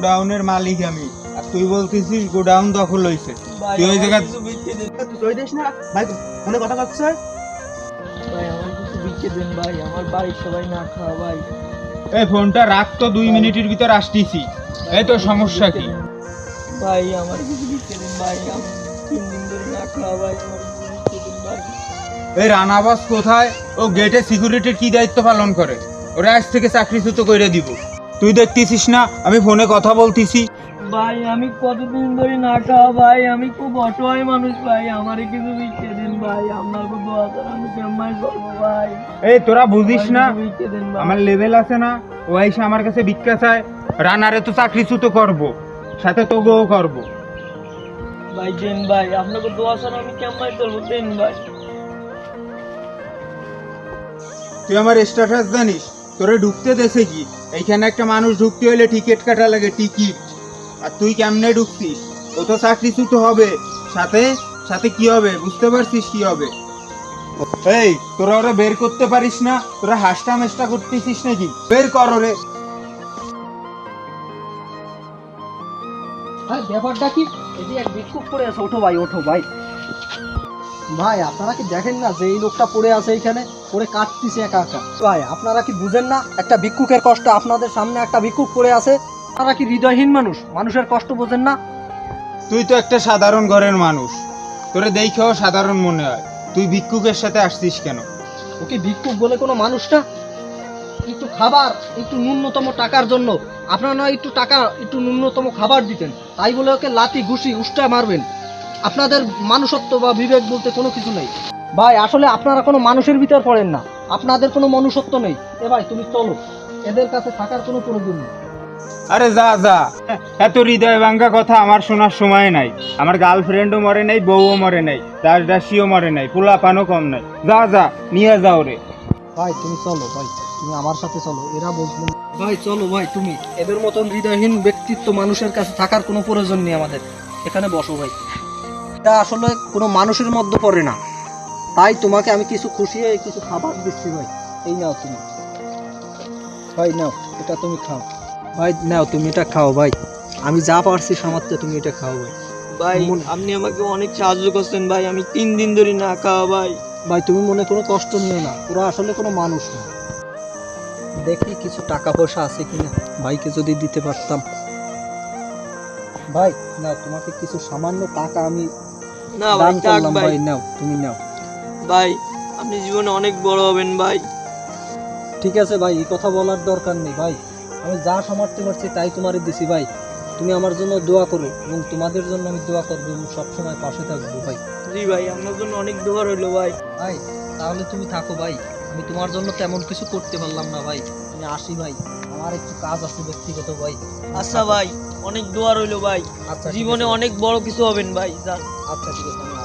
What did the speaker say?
গোডাউনের মালিক আমি, আর তুই বলতেছিস গোডাউন দখল হইছে। তুই ওই জায়গা তুই দিস না ভাই, ফোনে কথা করছে। ভাই আমার কিছু বিক্রি দেন ভাই, আমার বাড়ির সবাই না খাওয়া ভাই। এই ফোনটা রাখ তো, 2 মিনিটের ভিতর আসতেছি। এই তো সমস্যা কি? ভাই আমার কিছু বিক্রি দেন ভাই, আমি 3 দিন ধরে না খাওয়া ভাই, আমার কিছু বিক্রি দেন ভাই। এই রানাবাস কোথায়? ও গেটে সিকিউরিটির কি দায়িত্ব পালন করে? ওরা আজ থেকে চাকরিচ্যুত করে দিব। তুই দেখতেছিস না আমি ফোনে কথা বলতেছি? ভাই আমি কতদিন ধরে না খাওয়া ভাই, আমি খুব অসহায় মানুষ ভাই, আমারে কিছু বিক্রি দেন ভাই, আপনার খুব দোয়া করে আমি কেমন করবো ভাই। এই তোরা বুঝিস না বিক্রি দেন ভাই। আমার লেভেল আছে না? ও এসে আমার কাছে ভিক্ষা চায়। রানারে তো চাকরিচ্যুত করব, সাথে তোকেও করব। ভাই দেন ভাই, আপনাকে দোয়া ছাড়া আমি কেমন করবো, দেন ভাই। তুই আমার স্ট্যাটাস জানিস? তোরে ঢুকতে দেশে কি? এইখানে একটা মানুষ ঢুকতে হলে টিকিট কাটা লাগে, টিকিট। আর তুই কেমনে ঢুকছিস? ও তো চাকরিচ্যুত হবে, সাথে সাথে কি হবে বুঝতে পারছিস কি হবে? এই তোরা ওরা বের করতে পারিস না? তোরা হাসটা মেষ্টা করতেছিস নাকি? বের কর ওরে। ভাই ব্যাপারটা কি? এই যে এক ভিক্ষুক পড়ে আছে, ওঠো ভাই, ওঠো ভাই। ভাই আপনারা কি দেখেন না যে এই লোকটা পড়ে আছে এইখানে, পড়ে কাটতেছে একা একা? ভাই আপনারা কি বুঝেন না একটা ভিক্ষুকের কষ্ট? আপনাদের সামনে একটা ভিক্ষুক পড়ে আছে, আপনারা কি হৃদয়হীন মানুষ? মানুষের কষ্ট বোঝেন না? তুই তো একটা সাধারণ ঘরের মানুষ, তোরে দেখেও সাধারণ মনে হয়। তুই ভিক্ষুকের সাথে আসছিস কেন? ওকে ভিক্ষুক বলে কোনো মানুষ না? একটু খাবার, একটু ন্যূনতম টাকার জন্য আপনারা নয় একটু টাকা, একটু ন্যূনতম খাবার দিতেন, তাই বলে ওকে লাঠি ঘুষি উষ্টা মারবেন? আপনাদের মানুষত্ব বা বিবেক বলতে কোনো কিছু নেই ভাই। আসলে আপনারা কোনো মানুষের ভিতর পড়েন না, আপনাদের কোনো মনুষ্যত্ব নেই। এ ভাই তুমি চলো, এদের কাছে থাকার কোনো প্রয়োজন নেই। আরে যা যা, এত হৃদয় ভাঙ্গা কথা আমার শোনার সময় নাই। আমার গার্লফ্রেন্ডও মরে নাই, বউও মরে নাই, দাস দাসীও মরে নাই, পোলা পানও কম নাই। যা যা, নিয়ে যাও রে। ভাই তুমি চলো ভাই, তুমি আমার সাথে চলো, এরা বুঝবে না। ভাই চলো ভাই, তুমি এদের মতন হৃদয়হীন ব্যক্তিত্ব মানুষের কাছে থাকার কোনো প্রয়োজন নেই আমাদের। এখানে বসো ভাই, এটা আসলে কোনো মানুষের মধ্যে পড়ে না, তাই তোমাকে আমি কিছু খুশিয়ে কিছু খাবার দিচ্ছি ভাই। এই নাও তুমি, ভাই নাও, এটা তুমি খাও ভাই, নাও তুমি এটা খাও ভাই। আমি যা পারছি সামর্থ্যে তুমি এটা খাও ভাই। ভাই আপনি আমাকে অনেক সাহায্য করছেন ভাই, আমি 3 দিন ধরে না খাওয়া ভাই। ভাই তুমি মনে কোনো কষ্ট নিও না, ওরা আসলে কোনো মানুষ না। দেখি কিছু টাকা পয়সা আছে কিনা, ভাইকে যদি দিতে পারতাম। ভাই নাও, তোমাকে কিছু সামান্য টাকা আমি না ভাই দান থাক করলাম ভাই। ভাই, নাও তুমি নাও। ভাই আপনি জীবনে অনেক বড় হবেন ভাই। ঠিক আছে ভাই, এই কথা বলার দরকার নেই ভাই, আমি যা সামর্থ্য পারছি তাই তোমারই দিছি ভাই। তুমি আমার জন্য দোয়া করো এবং তোমাদের জন্য আমি দোয়া করবো এবং সবসময় পাশে থাকবো ভাই। জি ভাই, আপনার জন্য অনেক দোয়া রইলো ভাই। ভাই তাহলে তুমি থাকো ভাই, আমি তোমার জন্য তেমন কিছু করতে পারলাম না ভাই, আমি আসি ভাই, আমার একটু কাজ আছে ব্যক্তিগত ভাই। আচ্ছা ভাই, অনেক দোয়া রইলো ভাই, আচ্ছা ঠিক জীবনে আছে। অনেক বড় কিছু হবেন ভাই। যান। আচ্ছা ঠিক আছে, আমি